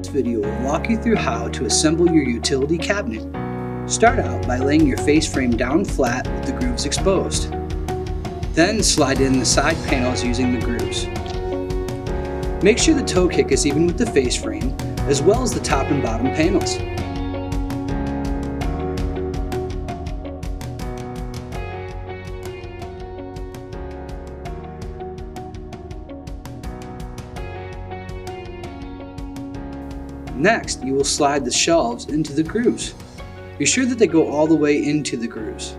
next video will walk you through how to assemble your utility cabinet. Start out by laying your face frame down flat with the grooves exposed. Then slide in the side panels using the grooves. Make sure the toe kick is even with the face frame, as well as the top and bottom panels. Next, you will slide the shelves into the grooves. Be sure that they go all the way into the grooves.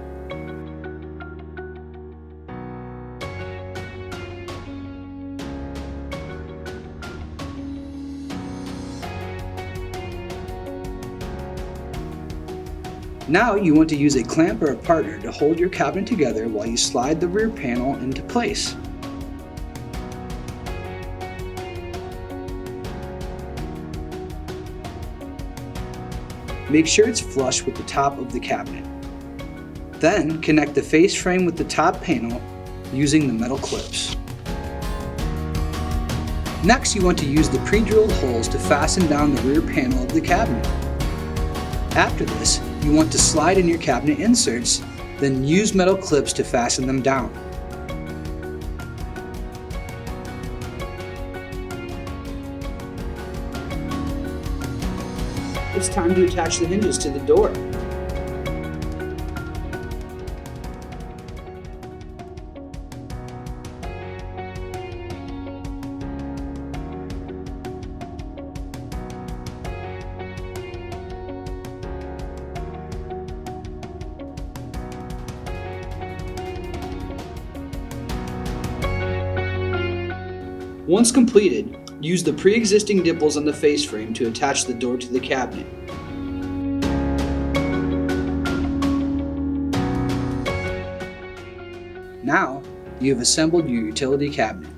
Now you want to use a clamp or a partner to hold your cabinet together while you slide the rear panel into place. Make sure it's flush with the top of the cabinet. Then connect the face frame with the top panel using the metal clips. Next, you want to use the pre-drilled holes to fasten down the rear panel of the cabinet. After this, you want to slide in your cabinet inserts, then use metal clips to fasten them down. It's time to attach the hinges to the door. Once completed, use the pre-existing dimples on the face frame to attach the door to the cabinet. Now, you have assembled your utility cabinet.